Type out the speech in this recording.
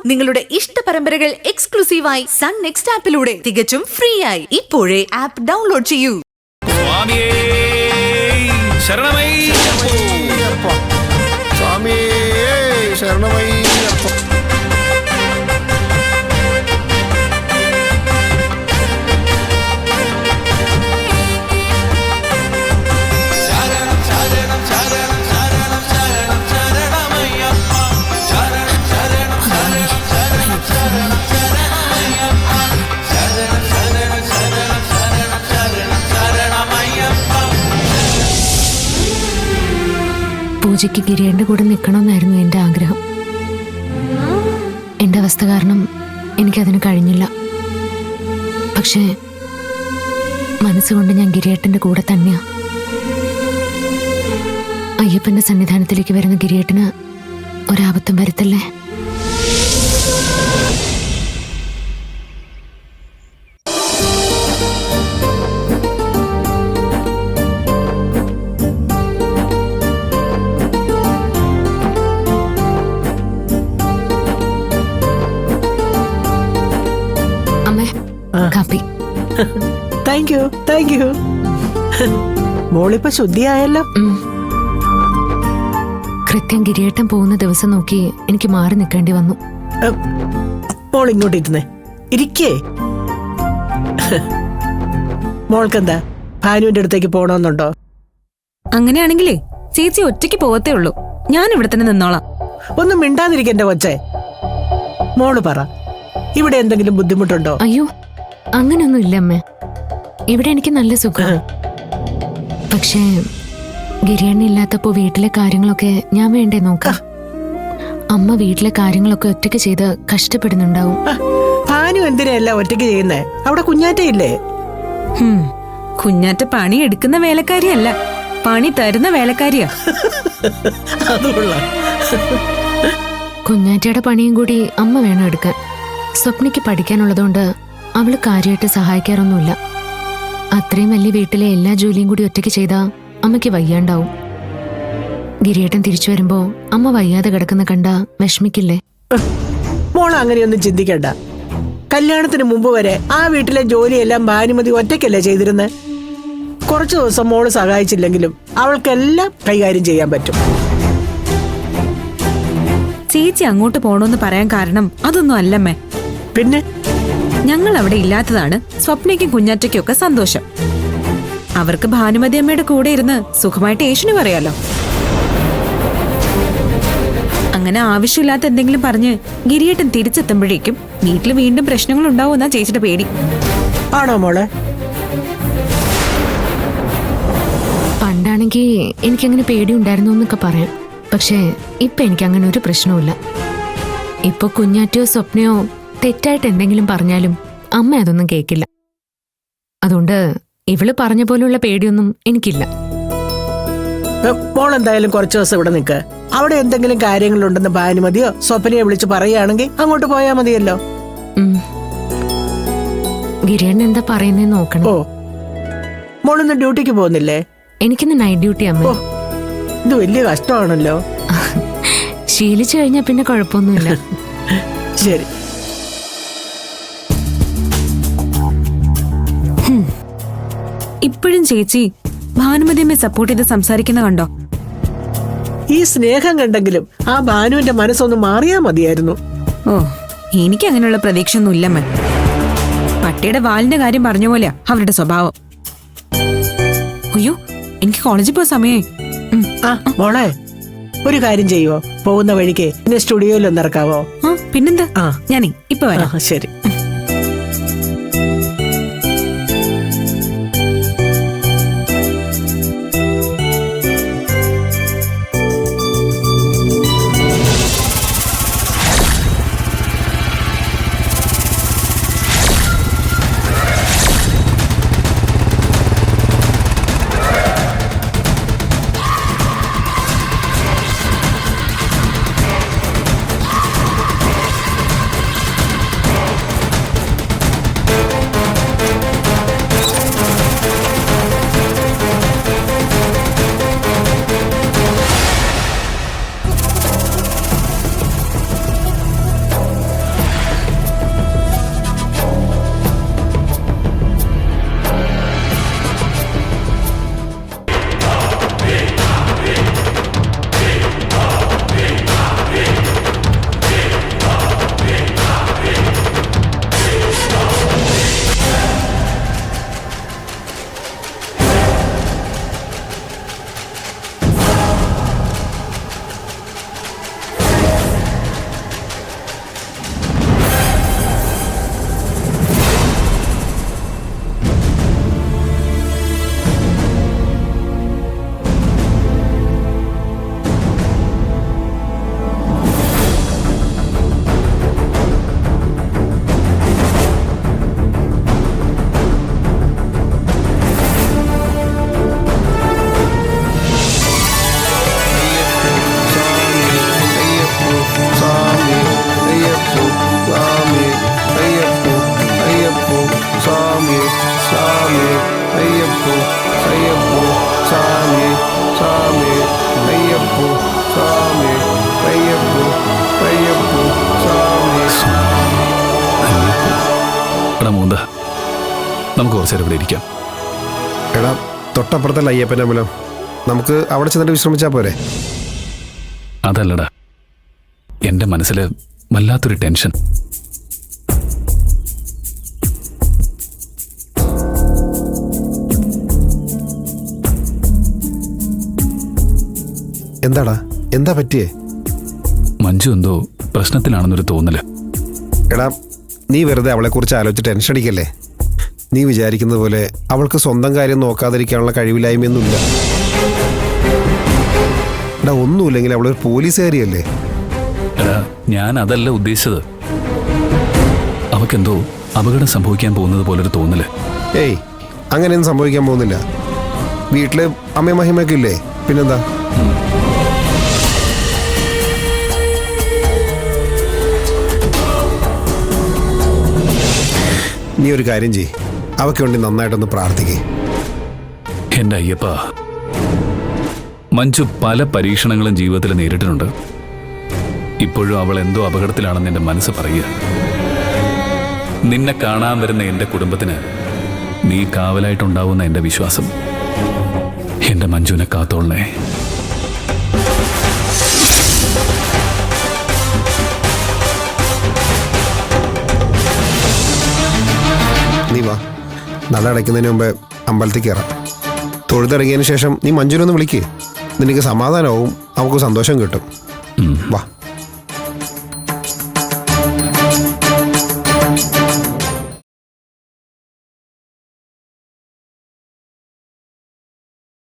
നിങ്ങളുടെ ഇഷ്ട പരമ്പരകൾ എക്സ്ക്ലൂസീവായി സൺ നെക്സ്റ്റ് ആപ്പിലൂടെ തികച്ചും ഫ്രീ ആയി ഇപ്പോഴേ ആപ്പ് ഡൗൺലോഡ് ചെയ്യൂ. പൂജയ്ക്ക് ഗിരിയന്റെ കൂടെ നിൽക്കണമെന്നായിരുന്നു എൻ്റെ ആഗ്രഹം. എൻ്റെ അവസ്ഥ കാരണം എനിക്കതിന് കഴിഞ്ഞില്ല. പക്ഷേ മനസ്സുകൊണ്ട് ഞാൻ ഗിരിയേട്ടൻ്റെ കൂടെ തന്നെയാ. അയ്യപ്പൻ്റെ സന്നിധാനത്തിലേക്ക് വരുന്ന ഗിരിയേട്ടന് ഒരാപത്തും വരുത്തല്ലേ. കാപ്പി. Thank you. മോളിപ്പോ ശുദ്ധിയായല്ലോ. കൃത്യം ഗിരിയേട്ടൻ പോകുന്ന ദിവസം നോക്കി എനിക്ക് മാറി നിൽക്കേണ്ടി വന്നു. മോൾ ഇങ്ങോട്ട് ഇരുന്നേ, ഇരിക്കേ. മോൾക്കെന്താ ഭാനുവിന്റെ അടുത്തേക്ക് പോണോന്നുണ്ടോ? അങ്ങനെയാണെങ്കിലേ ചേച്ചി ഒറ്റയ്ക്ക് പോകത്തേ ഉള്ളൂ. ഞാൻ ഇവിടെ തന്നെ നിന്നോളാം. ഒന്നും മിണ്ടാതിരിക്കന്റെ കൊച്ചേ. മോള് പറ, ഇവിടെ എന്തെങ്കിലും ബുദ്ധിമുട്ടുണ്ടോ? അയ്യോ, അങ്ങനെയൊന്നും ഇല്ല അമ്മേ. ഇവിടെ എനിക്ക് നല്ല സുഖം. പക്ഷേ ഗിരിയണ്ണ ഇല്ലാത്തപ്പോ വീട്ടിലെ കാര്യങ്ങളൊക്കെ ഞാൻ വേണ്ടേ നോക്കാം. അമ്മ വീട്ടിലെ കാര്യങ്ങളൊക്കെ ഒറ്റയ്ക്ക് ചെയ്ത് കഷ്ടപ്പെടുന്നുണ്ടാവും. ഭാനു എന്തിനല്ല ഒറ്റയ്ക്ക് ചെയ്യുന്നേ? അവിടെ കുഞ്ഞാറ്റയില്ലേ? കുഞ്ഞാറ്റ പണി എടുക്കുന്ന വേലക്കാരിയല്ല, പണി തരുന്ന വേലക്കാരിയാ. കുഞ്ഞാറ്റയുടെ പണിയും കൂടി അമ്മ വേണം എടുക്കാൻ. സ്വപ്നയ്ക്ക് പഠിക്കാനുള്ളതുകൊണ്ട് അവള് കാര്യമായിട്ട് സഹായിക്കാറൊന്നുമില്ല. അത്രയും വലിയ വീട്ടിലെ എല്ലാ ജോലിയും കൂടി ഒറ്റയ്ക്ക് ചെയ്താ അമ്മയ്ക്ക് വയ്യാണ്ടാവും. ഗിരിയേട്ടൻ തിരിച്ചു വരുമ്പോ അമ്മ വയ്യാതെ കിടക്കുന്ന കണ്ട വിഷമിക്കില്ലേ? മോൾ അങ്ങനെയൊന്നും ചിന്തിക്കണ്ട. കല്യാണത്തിന് മുമ്പ് വരെ ആ വീട്ടിലെ ജോലിയെല്ലാം ഭാനുമതി ഒറ്റയ്ക്കല്ലേ ചെയ്തിരുന്നത്. കുറച്ചു ദിവസം മോള് സഹായിച്ചില്ലെങ്കിലും അവൾക്കെല്ലാം കൈകാര്യം ചെയ്യാൻ പറ്റും. ചേച്ചി അങ്ങോട്ട് പോണോന്ന് പറയാൻ കാരണം അതൊന്നും അല്ലമ്മേ. പിന്നെ ഞങ്ങൾ അവിടെ ഇല്ലാത്തതാണ് സ്വപ്നയ്ക്കും കുഞ്ഞാറ്റയ്ക്കും ഒക്കെ സന്തോഷം. അവർക്ക് ഭാനുമതി അമ്മയുടെ കൂടെ ഇരുന്ന് സുഖമായിട്ട് ഏഷ്യന് പറയാലോ. അങ്ങനെ ആവശ്യമില്ലാത്ത എന്തെങ്കിലും പറഞ്ഞ് ഗിരിയേട്ടൻ തിരിച്ചെത്തുമ്പോഴേക്കും വീട്ടിൽ വീണ്ടും പ്രശ്നങ്ങൾ ഉണ്ടാവുമെന്നാ ചേച്ചിയുടെ പേടി. ആണോ മോളെ? പണ്ടാണെങ്കിൽ എനിക്കങ്ങനെ പേടിയുണ്ടായിരുന്നു എന്നൊക്കെ പറയാം. പക്ഷേ ഇപ്പൊ എനിക്കങ്ങനെ ഒരു പ്രശ്നവുമില്ല. ഇപ്പൊ കുഞ്ഞാറ്റയോ സ്വപ്നയോ തെറ്റായിട്ട് എന്തെങ്കിലും പറഞ്ഞാലും അമ്മ അതൊന്നും കേൾക്കില്ല. അതുകൊണ്ട് ഇവള് പറഞ്ഞ പോലുള്ള പേടിയൊന്നും എനിക്കില്ല. മോൾ എന്തായാലും കുറച്ചു ദിവസം ഇവിടെ നിൽക്ക്. അവിടെ എന്തെങ്കിലും കാര്യങ്ങളുണ്ടെന്ന് ഭാനുമതിയോ സ്വപ്നയോ വിളിച്ച് പറയുകയാണെങ്കിൽ അങ്ങോട്ട് പോയാൽ മതിയല്ലോ. ഗിരിയണ്ണൻ എന്താ പറയുന്നേന്ന് നോക്കണം. ഓ, മോളൊന്ന് ഡ്യൂട്ടിക്ക് പോകുന്നില്ലേ? എനിക്കിന്ന് നൈറ്റ് ഡ്യൂട്ടി അമ്മ. ഇത് വലിയ കഷ്ടമാണല്ലോ. ശീലിച്ചു കഴിഞ്ഞാ പിന്നെ കുഴപ്പമൊന്നുമില്ല. ശരി. ഇപ്പോഴും ചേച്ചി ഭാനുമതിയമ്മയെ സപ്പോർട്ട് ചെയ്ത് സംസാരിക്കുന്ന കണ്ടോ? ഈ സ്നേഹം കണ്ടെങ്കിലും ആ ഭാനുവിന്റെ മനസ്സൊന്ന് മാറിയാ മതിയായിരുന്നു. ഓ, എനിക്ക് അങ്ങനെയുള്ള പ്രതീക്ഷ ഒന്നും ഇല്ലമ്മ. പട്ടിയുടെ വാലിന്റെ കാര്യം പറഞ്ഞ പോലെയാ അവരുടെ സ്വഭാവം. അയ്യോ, എനിക്ക് കോളേജിൽ പോയ സമയമായി. മോളെ, ഒരു കാര്യം ചെയ്യുവോ? പോകുന്ന വഴിക്ക് എന്നെ സ്റ്റുഡിയോയിൽ ഒന്ന് ഇറക്കാവോ? പിന്നെന്താ, ഞാനേ ഇപ്പൊ വരാം. ശരി. കുറച്ചേരം ഇവിടെ ഇരിക്കാം. എടാ, തൊട്ടപ്പുറത്തല്ല അയ്യപ്പൻ്റെ അമ്പലം, നമുക്ക് അവിടെ ചെന്നിട്ട് വിശ്രമിച്ചാൽ പോരെ? അതല്ലടാ, എൻ്റെ മനസ്സിൽ വല്ലാത്തൊരു ടെൻഷൻ. എന്താടാ, എന്താ പറ്റിയേ? മഞ്ജു എന്തോ പ്രശ്നത്തിലാണെന്നൊരു തോന്നല്. എടാ, നീ വെറുതെ അവളെക്കുറിച്ച് ആലോചിച്ച് ടെൻഷൻ അടിക്കല്ലേ. നീ വിചാരിക്കുന്നത് പോലെ അവൾക്ക് സ്വന്തം കാര്യം നോക്കാതിരിക്കാനുള്ള കഴിവില്ലായ്മയൊന്നുമില്ല. എടാ, ഒന്നുമില്ലെങ്കിൽ അവളൊരു പോലീസുകാരിയല്ലേ. എടാ, ഞാൻ അതല്ല ഉദ്ദേശിച്ചത്. അവക്കെന്തോ അപകടം സംഭവിക്കാൻ പോകുന്നത് പോലൊരു തോന്നല്. ഏയ്, അങ്ങനെയൊന്നും സംഭവിക്കാൻ പോകുന്നില്ല. വീട്ടില് അമ്മയും മഹിമയൊക്കെ ഇല്ലേ, പിന്നെന്താ? നീ ഒരു കാര്യം ചെയ്യ്, അവയ്ക്ക് വേണ്ടി നന്നായിട്ടൊന്ന് പ്രാർത്ഥിക്കേ. എൻ്റെ അയ്യപ്പ, മഞ്ജു പല പരീക്ഷണങ്ങളും ജീവിതത്തിൽ നേരിട്ടിട്ടുണ്ട്. ഇപ്പോഴും അവൾ എന്തോ അപകടത്തിലാണെന്ന് എൻ്റെ മനസ്സ് പറയുക. നിന്നെ കാണാൻ വരുന്ന എൻ്റെ കുടുംബത്തിന് നീ കാവലായിട്ടുണ്ടാവുന്ന എൻ്റെ വിശ്വാസം. എൻ്റെ മഞ്ജുവിനെ കാത്തോളണേ. നീ വാ, നട അടയ്ക്കുന്നതിന് മുമ്പേ അമ്പലത്തിൽ കയറാം. തൊഴുതിറങ്ങിയതിന് ശേഷം നീ മഞ്ജുവിനൊന്ന് വിളിക്ക്. നിനക്ക് സമാധാനവും നമുക്ക് സന്തോഷം കിട്ടും. വാ.